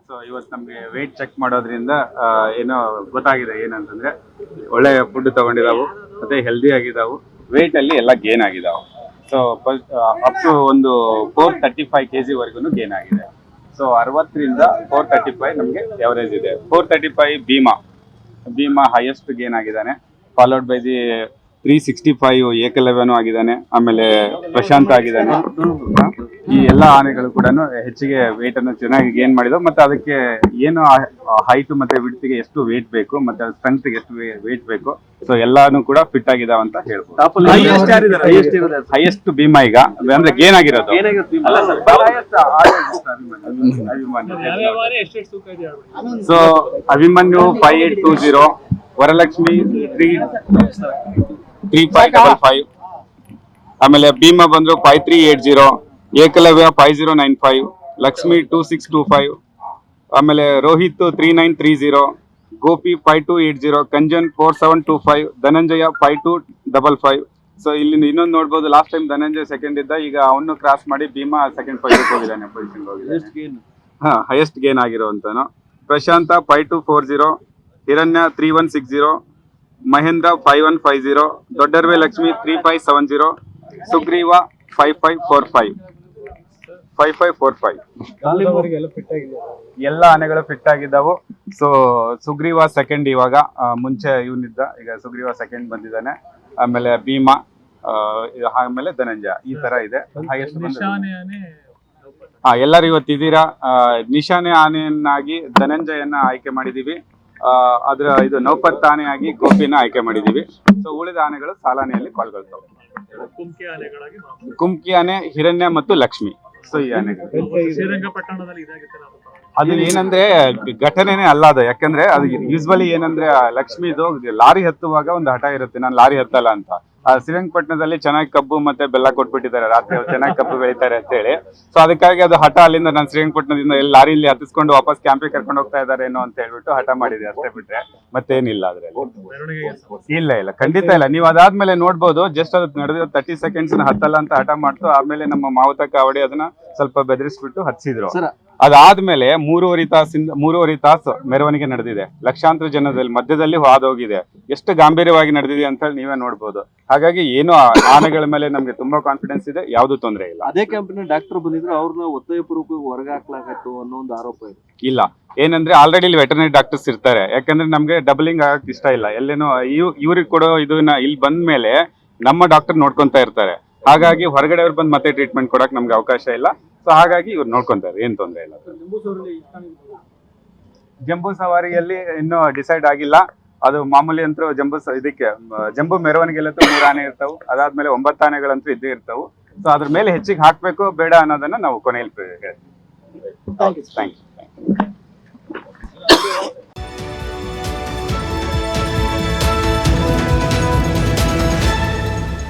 So ಇವತ್ತು ನಮ್ಗೆ weight check ಮಾಡೋದ್ರಿಂದ ಏನೋ ಗೊತ್ತಾಗಿದೆ ಏನಂತಂದ್ರೆ ಒಳ್ಳೆ ಫುಡ್ ತಗೊಂಡಿದಾವು ಮತ್ತೆ ಹೆಲ್ದಿ ಆಗಿದಾವು, ವೇಟ್ ಅಲ್ಲಿ ಎಲ್ಲ ಗೇನ್ ಆಗಿದಾವು. ಸೊ ಅಪ್ ಟು ಒಂದು 435 kg ವರೆಗೂ ಗೇನ್ ಆಗಿದೆ. ಸೊ 60ರಿಂದ 435 ನಮ್ಗೆ ಎವರೇಜ್ ಇದೆ. 435 ಭೀಮಾ ಹೈಯೆಸ್ಟ್ ಗೇನ್ ಆಗಿದ್ದಾನೆ, ಫಾಲೋಡ್ ಬೈ ದಿ 365 ಏಕಲವ್ಯನೂ ಆಗಿದ್ದಾನೆ, ಆಮೇಲೆ ಪ್ರಶಾಂತ್ ಆಗಿದ್ದಾನೆ. ಈ ಎಲ್ಲ ಆನೆಗಳು ಕೂಡ ಹೆಚ್ಚಿಗೆ ವೇಟ್ ಅನ್ನು ಚೆನ್ನಾಗಿ ಗೇನ್ ಮಾಡಿದವು. ಮತ್ತೆ ಅದಕ್ಕೆ ಏನು ಹೈಟ್ ಮತ್ತೆ ವಿಡ್ತ್ಗೆ ಎಷ್ಟು ವೇಟ್ ಬೇಕು ಮತ್ತೆ ಸ್ಟ್ರೆಂತ್ ಎಷ್ಟು ವೇಟ್ ಬೇಕು, ಸೊ ಎಲ್ಲಾನು ಕೂಡ ಫಿಟ್ ಆಗಿದಾವ ಅಂತ ಹೇಳ್ಬೋದು. ಹೈಯೆಸ್ಟ್ ಭೀಮಾ ಈಗ ಅಂದ್ರೆ ಗೇನ್ ಆಗಿರೋದು. ಸೊ ಅಭಿಮನ್ಯು 5820, ವರಲಕ್ಷ್ಮಿ 3555, ಆಮೇಲೆ ಭೀಮಾ ಬಂದ್ರು 5380, ಏಕಲವ್ಯ 5095, ಲಕ್ಷ್ಮಿ 2625, ಆಮೇಲೆ ರೋಹಿತ್ 3930, ಗೋಪಿ 5280, ಕಂಜನ್ 4725, ಧನಂಜಯ 5255. ಸೊ ಇಲ್ಲಿ ಇನ್ನೊಂದು ನೋಡ್ಬೋದು, ಲಾಸ್ಟ್ ಟೈಮ್ ಧನಂಜಯ ಸೆಕೆಂಡ್ ಇದ್ದ, ಈಗ ಅವನು ಕ್ರಾಸ್ ಮಾಡಿ ಭೀಮಾ ಸೆಕೆಂಡ್ ಪೊಸಿಷನ್ ಹೋಗಿದ್ದಾನೆ, ಹೈಯೆಸ್ಟ್ ಗೇನ್ ಆಗಿರುವಂತನು. ಪ್ರಶಾಂತ 5240, ಹಿರಣ್ಯ 3160, ಮಹೇಂದ್ರ 5150, ದೊಡ್ಡರ್ವೆ ಲಕ್ಷ್ಮಿ 3570, ಸುಗ್ರೀವ 5545. ಎಲ್ಲ ಆನೆಗಳು ಫಿಟ್ ಆಗಿದ್ದಾವು. ಸೊ ಸುಗ್ರೀವ ಸೆಕೆಂಡ್, ಇವಾಗ ಮುಂಚೆ ಇವನಿದ್ದ, ಈಗ ಸುಗ್ರೀವ ಸೆಕೆಂಡ್ ಬಂದಿದ್ದಾನೆ. ಆಮೇಲೆ ಭೀಮಾ, ಆಮೇಲೆ ಧನಂಜಯ, ಈ ತರ ಇದೆ. ಎಲ್ಲರೂ ಇವತ್ತಿದ್ದೀರಾ. ನಿಶಾನೆ ಆನೆಯನ್ನಾಗಿ ಧನಂಜಯನ್ನ ಆಯ್ಕೆ ಮಾಡಿದೀವಿ. ಇದು ನೌಪತ್ ಆನೆಯಾಗಿ ಗೋಪಿನ ಆಯ್ಕೆ ಮಾಡಿದೀವಿ. ಸೊ ಉಳಿದ ಆನೆಗಳು ಸಾಲಾನೆಯಲ್ಲಿ ಪಾಲ್ಗೊಳ್ತವೆ. ಕುಮ್ಕಿ ಆನೆ ಹಿರಣ್ಯ ಮತ್ತು ಲಕ್ಷ್ಮಿ. ಸೊ ಈ ಆನೆಗಳು ಅದು ಏನಂದ್ರೆ ಘಟನೆನೇ ಅಲ್ಲ ಅದು, ಯಾಕಂದ್ರೆ ಅದು ಯೂಸ್ವಲಿ ಏನಂದ್ರೆ ಲಕ್ಷ್ಮಿದು ಲಾರಿ ಹತ್ತುವಾಗ ಒಂದು ಹಠ ಇರುತ್ತೆ, ನಾನು ಲಾರಿ ಹತ್ತಲ್ಲ ಅಂತ. ಶ್ರೀರಂಗಪಟ್ಟಣದಲ್ಲಿ ಚೆನ್ನಾಗಿ ಕಬ್ಬು ಮತ್ತೆ ಬೆಲ್ಲ ಕೊಟ್ಬಿಟ್ಟಿದ್ದಾರೆ, ರಾತ್ರಿ ಚೆನ್ನಾಗಿ ಕಬ್ಬು ಬೆಳಿತಾರೆ ಅಂತ ಹೇಳಿ. ಸೊ ಅದಕ್ಕಾಗಿ ಅದು ಹಠ, ಅಲ್ಲಿಂದ ನಾನು ಶ್ರೀರಂಗಪಟ್ಟಣದಿಂದ ಲಾರಿಯಲ್ಲಿ ಹತ್ತಿಸ್ಕೊಂಡು ವಾಪಸ್ ಕ್ಯಾಂಪಿಗೆ ಕರ್ಕೊಂಡು ಹೋಗ್ತಾ ಇದ್ದಾರೆ ಏನೋ ಅಂತ ಹೇಳ್ಬಿಟ್ಟು ಹಠ ಮಾಡಿದೆ, ಅಷ್ಟೇ ಬಿಟ್ರೆ ಮತ್ತೇನಿಲ್ಲ ಅದ್ರಲ್ಲಿ. ಇಲ್ಲ ಖಂಡಿತ ಇಲ್ಲ. ನೀವು ಅದಾದ್ಮೇಲೆ ನೋಡ್ಬೋದು, ಜಸ್ಟ್ ಅದು ನಡೆದಿರೋ 30 seconds ಹತ್ತಲ್ಲ ಅಂತ ಹಠ ಮಾಡ್ತು. ಆಮೇಲೆ ನಮ್ಮ ಮಾವುತ ಕಾವಡಿ ಅದನ್ನ ಸ್ವಲ್ಪ ಬೆದರಿಸ್ಬಿಟ್ಟು ಹತ್ಸಿದ್ರು. ಅದಾದ್ಮೇಲೆ 3.5 ತಾಸು ಮೆರವಣಿಗೆ ನಡೆದಿದೆ, ಲಕ್ಷಾಂತರ ಜನದಲ್ಲಿ ಮಧ್ಯದಲ್ಲಿ ಹಾದೋಗಿದೆ. ಎಷ್ಟು ಗಾಂಭೀರ್ಯವಾಗಿ ನಡೆದಿದೆ ಅಂತ ಹೇಳಿ ನೀವೇ ನೋಡ್ಬೋದು. ಹಾಗಾಗಿ ಏನು ಆನೆಗಳ ಮೇಲೆ ನಮ್ಗೆ ತುಂಬಾ ಕಾನ್ಫಿಡೆನ್ಸ್ ಇದೆ, ಯಾವ್ದು ತೊಂದರೆ ಇಲ್ಲ. ಅದೇ ಕಂಪನಿ ಡಾಕ್ಟರ್ ಬಂದಿದ್ರು, ಅವ್ರನ್ನ ಒತ್ತಾಯಪೂರ್ವಕ ಹೊರಗೆ ಹಾಕ್ಲಾಗತ್ತು ಅನ್ನೋ ಒಂದು ಆರೋಪ ಇದೆ. ಇಲ್ಲ, ಏನಂದ್ರೆ ಆಲ್ರೆಡಿ ಇಲ್ಲಿ ವೆಟರ್ನರಿ ಡಾಕ್ಟರ್ಸ್ ಇರ್ತಾರೆ. ಯಾಕಂದ್ರೆ ನಮ್ಗೆ ಡಬಲಿಂಗ್ ಆಗಕ್ ಇಷ್ಟ ಇಲ್ಲ. ಎಲ್ಲೇನೋ ಇವ್ರಿಗೆ ಕೊಡೋ ಇದನ್ನ ಇಲ್ಲಿ ಬಂದ ಮೇಲೆ ನಮ್ಮ ಡಾಕ್ಟರ್ ನೋಡ್ಕೊಂತಾ ಇರ್ತಾರೆ. ಹಾಗಾಗಿ ಹೊರಗಡೆ ಅವ್ರು ಬಂದು ಮತ್ತೆ ಟ್ರೀಟ್ಮೆಂಟ್ ಕೊಡಕ್ ನಮ್ಗೆ ಅವಕಾಶ ಇಲ್ಲ. ಸೊ ಹಾಗಾಗಿ ಇವ್ರು ನೋಡ್ಕೊಂತಾರೆ, ಏನ್ ತೊಂದರೆ ಇಲ್ಲ. ಜಂಬೂ ಸವಾರಿಯಲ್ಲಿ ಇನ್ನೂ ಡಿಸೈಡ್ ಆಗಿಲ್ಲ. ಅದು ಮಾಮೂಲಿ ಅಂತೂ ಜಂಬೂ ಮೆರವಣಿಗೆಲ್ಲಂತೂ 3 ಆನೆ ಇರ್ತಾವು. ಅದಾದ್ಮೇಲೆ 9 ಆನೆಗಳಂತೂ ಇದ್ದೇ ಇರ್ತಾವು. ಸೊ ಅದ್ರ ಮೇಲೆ ಹೆಚ್ಚಿಗೆ ಹಾಕ್ಬೇಕು ಬೇಡ ಅನ್ನೋದನ್ನ ನಾವು ಕೊನೆಯಲ್ಲಿ ಹೇಳ್ತೀವಿ. Thank you.